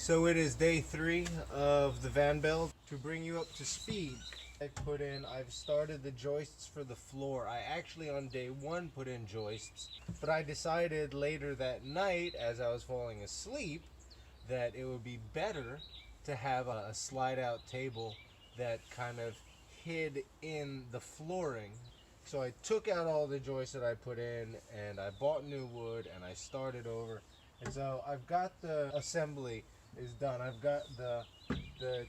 So it is day 3 of the van build. To bring you up to speed, I've started the joists for the floor. I actually on day 1 put in joists, but I decided later that night as I was falling asleep that it would be better to have a slide out table that kind of hid in the flooring. So I took out all the joists that I put in and I bought new wood and I started over. And so I've got the assembly is done. I've got the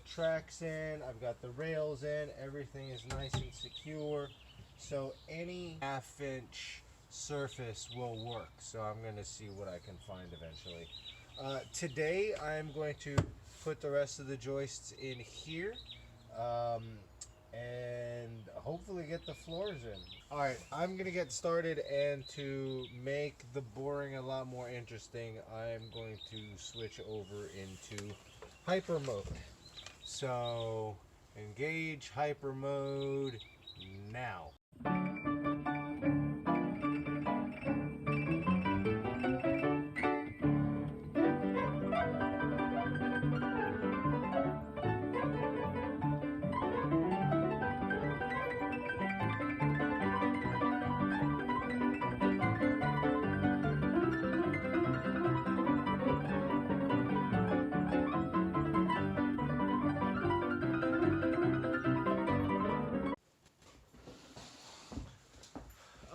tracks in, I've got the rails in, everything is nice and secure. So any half-inch surface will work. So I'm going to see what I can find eventually. Today I'm going to put the rest of the joists in here and hopefully get the floors in. Alright, I'm going to get started, and to make the boring a lot more interesting, I'm going to switch over into hyper mode. So engage hyper mode now.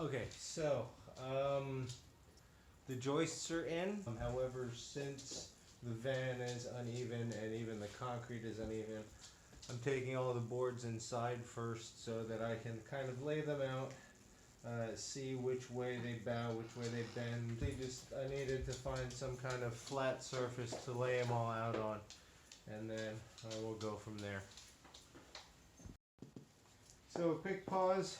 Okay, so the joists are in. However, since the van is uneven and even the concrete is uneven, I'm taking all the boards inside first so that I can kind of lay them out, see which way they bow, which way they bend. I needed to find some kind of flat surface to lay them all out on, and then I will go from there. So a quick pause.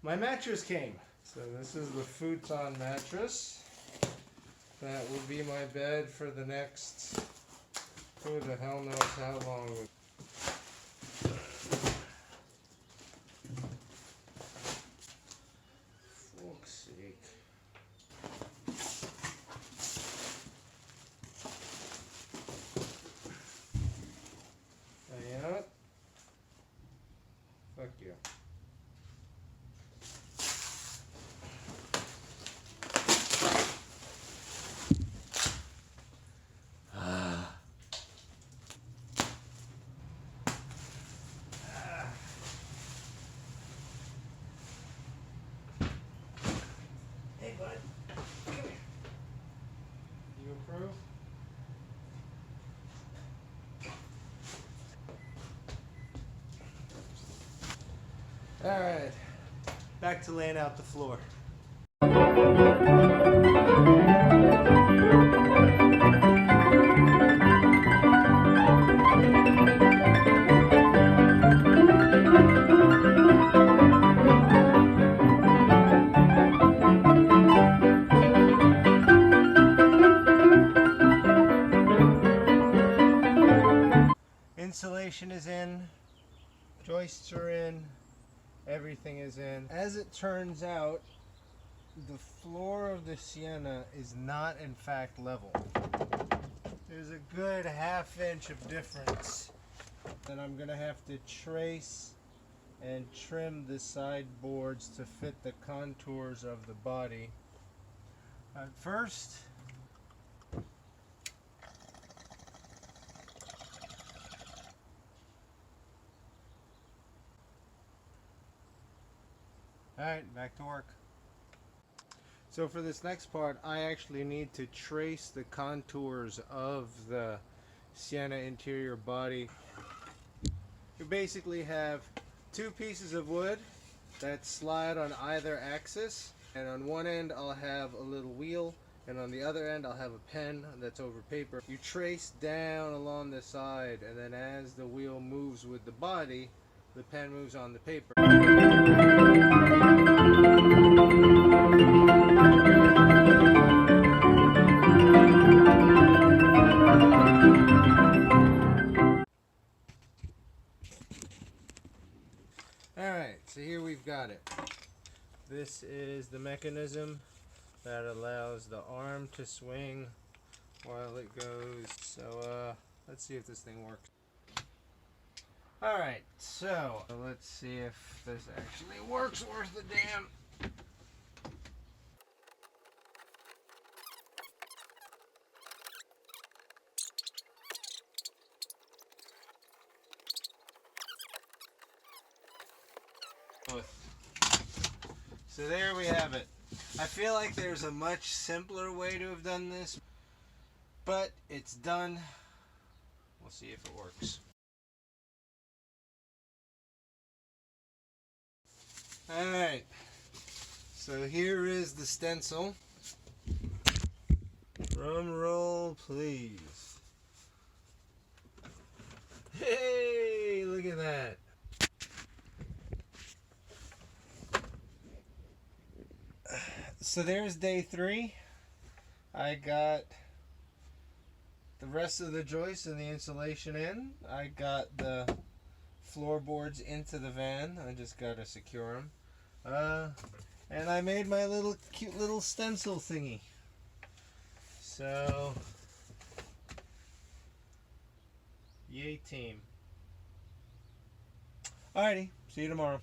My mattress came. So this is the futon mattress. That will be my bed for the next, who the hell knows how long. Fuck's sake. Yeah. Fuck you. Hey, bud. Come here. You approve? Alright. Back to laying out the floor. Insulation is in, joists are in, everything is in. As it turns out, the floor of the Sienna is not in fact level. There's a good ½ inch of difference, and I'm gonna have to trace and trim the side boards to fit the contours of the body. First, alright, back to work. So for this next part, I actually need to trace the contours of the Sienna interior body. You basically have 2 pieces of wood that slide on either axis, and on one end I'll have a little wheel, and on the other end I'll have a pen that's over paper. You trace down along the side, and then as the wheel moves with the body, the pen moves on the paper. Alright, so here we've got it. This is the mechanism that allows the arm to swing while it goes. So let's see if this thing works. Alright, so let's see if this actually works worth the damn. So there we have it. I feel like there's a much simpler way to have done this, but it's done. We'll see if it works. Alright, so here is the stencil. Drum roll, please. Hey, look at that. So there's day 3. I got the rest of the joists and the insulation in. I got the floorboards into the van. I just gotta secure them. And I made my little cute little stencil thingy. So, yay team. Alrighty, see you tomorrow.